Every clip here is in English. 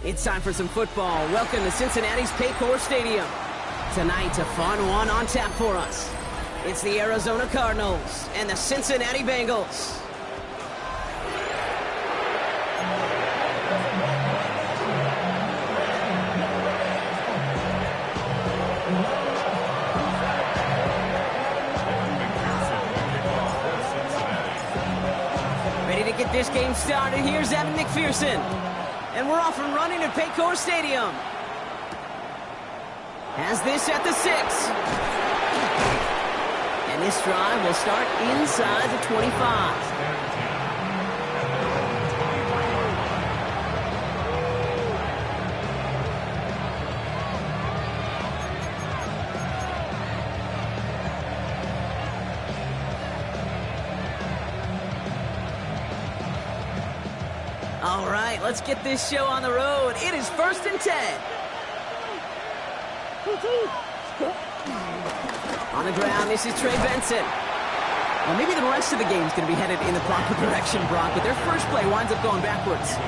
It's time for some football. Welcome to Cincinnati's Paycor Stadium. Tonight, a fun one on tap for us. It's the Arizona Cardinals and the Cincinnati Bengals. Ready to get this game started. Here's Evan McPherson. And we're off and running at Paycor Stadium. Has this at the 6. And this drive will start inside the 25. All right, let's get this show on the road. It is 1st and 10. On the ground, this is Trey Benson. Well, maybe the rest of the game is going to be headed in the proper direction, Brock, but their first play winds up going backwards.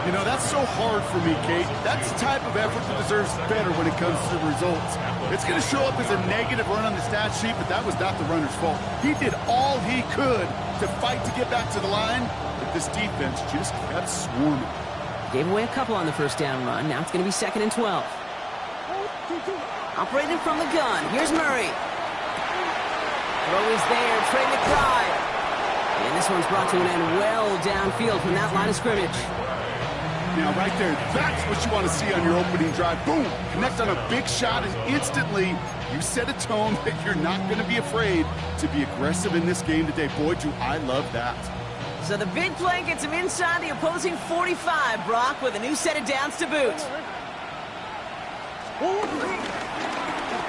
You know, that's so hard for me, Kate. That's the type of effort that deserves better when it comes to the results. It's going to show up as a negative run on the stat sheet, but that was not the runner's fault. He did all he could to fight to get back to the line. This defense just kept swarming. Gave away a couple on the first down run. Now it's going to be 2nd and 12. Operating from the gun. Here's Murray. Throw is there. Trey McBride. And this one's brought to an end well downfield from that line of scrimmage. Now, right there, that's what you want to see on your opening drive. Boom! Connect on a big shot, and instantly you set a tone that you're not going to be afraid to be aggressive in this game today. Boy, do I love that. So the big play gets him inside the opposing 45, Brock, with a new set of downs to boot.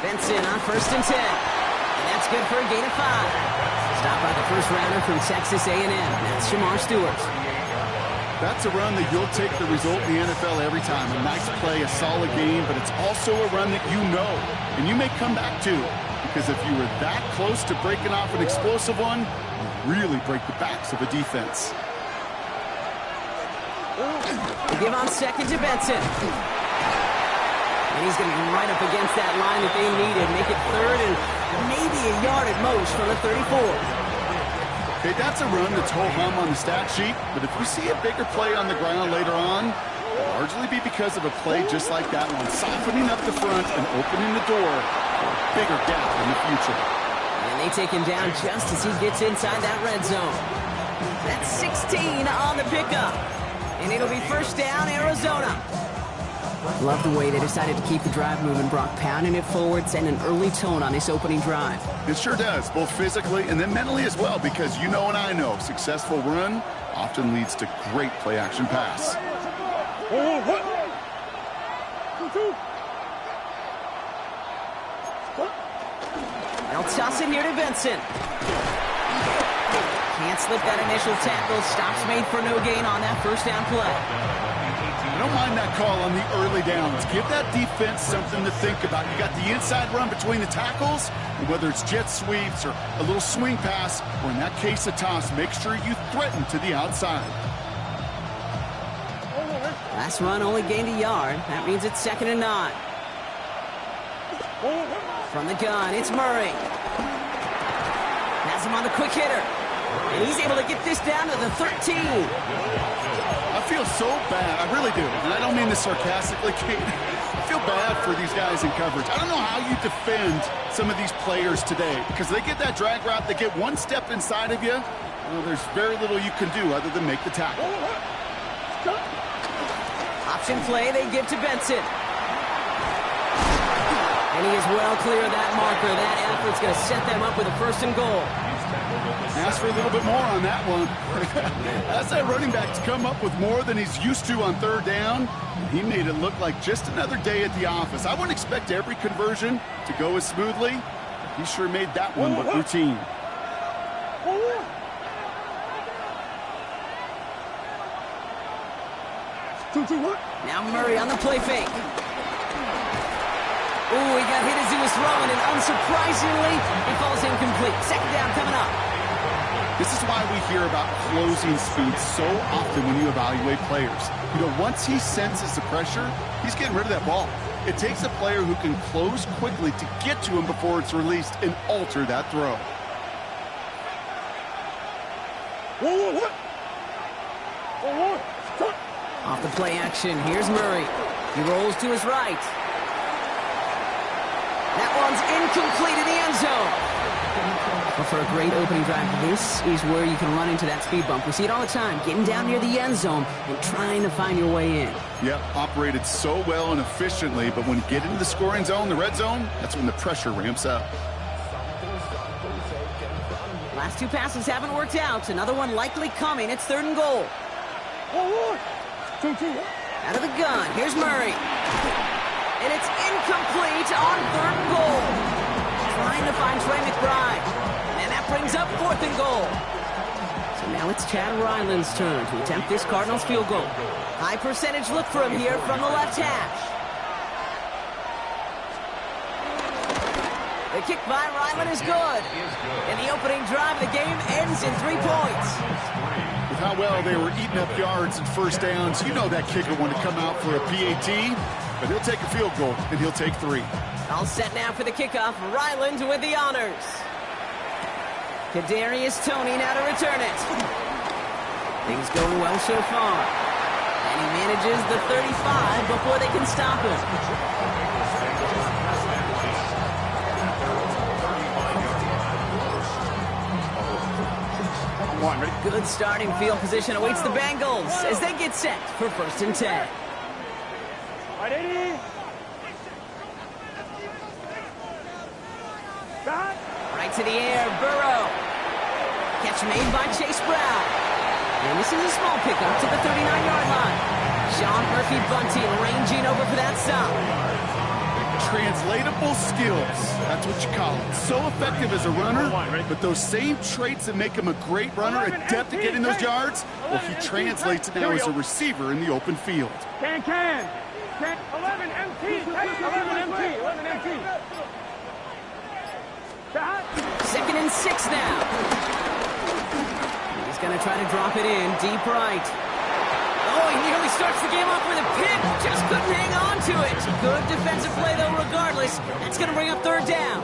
Benson on 1st and 10. And that's good for a gain of 5. Stopped by the first rounder from Texas A&M. That's Shamar Stewart. That's a run that you'll take the result in the NFL every time. A nice play, a solid game, but it's also a run that you know and you may come back to. Because if you were that close to breaking off an explosive one, you really break the backs of a defense. They give on 2nd to Benson. And he's going to be right up against that line that they needed. Make it 3rd and maybe a yard at most from the 34. Okay, that's a run that's ho-hum on the stat sheet, but if you see a bigger play on the ground later on, it'll largely be because of a play just like that one, softening up the front and opening the door for a bigger gap in the future. And they take him down just as he gets inside that red zone. That's 16 on the pickup. And it'll be 1st down, Arizona. Love the way they decided to keep the drive moving, Brock, pounding it forward, setting an early tone on this opening drive. It sure does, both physically and then mentally as well, because you know and I know successful run often leads to great play-action pass. They'll toss it here to Benson. Can't slip that initial tackle. Stops made for no gain on that first down play. I don't mind that call on the early downs. Give that defense something to think about. You got the inside run between the tackles, and whether it's jet sweeps or a little swing pass, or in that case a toss, make sure you threaten to the outside. Last run only gained a yard. That means it's 2nd and 9. From the gun, it's Murray. Has him on the quick hitter. And he's able to get this down to the 13. I feel so bad. I really do. And I don't mean this sarcastically, Kate. I feel bad for these guys in coverage. I don't know how you defend some of these players today, because they get that drag route, they get one step inside of you. Well, there's very little you can do other than make the tackle. Option play they give to Benson. And And he is well clear of that marker. That effort's going to set them up with a 1st and goal. Ask for a little bit more on that one. That's that running back to come up with more than he's used to on 3rd down. He made it look like just another day at the office. I wouldn't expect every conversion to go as smoothly. He sure made that one look routine. Now Murray on the play fake. Ooh, he got hit as he was throwing, and unsurprisingly, he falls incomplete. 2nd down coming up. This is why we hear about closing speed so often when you evaluate players. You know, once he senses the pressure, he's getting rid of that ball. It takes a player who can close quickly to get to him before it's released and alter that throw. Off the play action, here's Murray. He rolls to his right. That one's incomplete in the end zone. But for a great opening drive, this is where you can run into that speed bump. We see it all the time, getting down near the end zone and trying to find your way in. Yep, operated so well and efficiently, but when you get into the scoring zone, the red zone, that's when the pressure ramps up. Last 2 passes haven't worked out. Another one likely coming. It's 3rd and goal. Out of the gun, here's Murray. And it's incomplete on 3rd and goal. Trying to find Trey McBride. And that brings up 4th and goal. So now it's Chad Ryland's turn to attempt this Cardinals field goal. High percentage look for him here from the left hash. The kick by Ryland is good. And the opening drive of the game ends in 3 points. With how well they were eating up yards and 1st downs, you know that kicker wanted to come out for a PAT, but he'll take a field goal, and he'll take 3. All set now for the kickoff. Ryland with the honors. Kadarius Toney now to return it. Things going well so far. And he manages the 35 before they can stop him. Good starting field position awaits the Bengals as they get set for 1st and 10. Right to the air, Burrow. Catch made by Chase Brown. And this is a small pickup to the 39-yard line. Sean Murphy-Bunting ranging over for that stop. Translatable skills, that's what you call it. So effective as a runner, but those same traits that make him a great runner, adept at getting those yards, well, he translates it now as a receiver in the open field. 11 MT, 11 MT. 2nd and 6 now. He's going to try to drop it in deep right. Oh, he nearly starts the game off with a pick. Just couldn't hang on to it. Good defensive play, though, regardless. That's going to bring up 3rd down.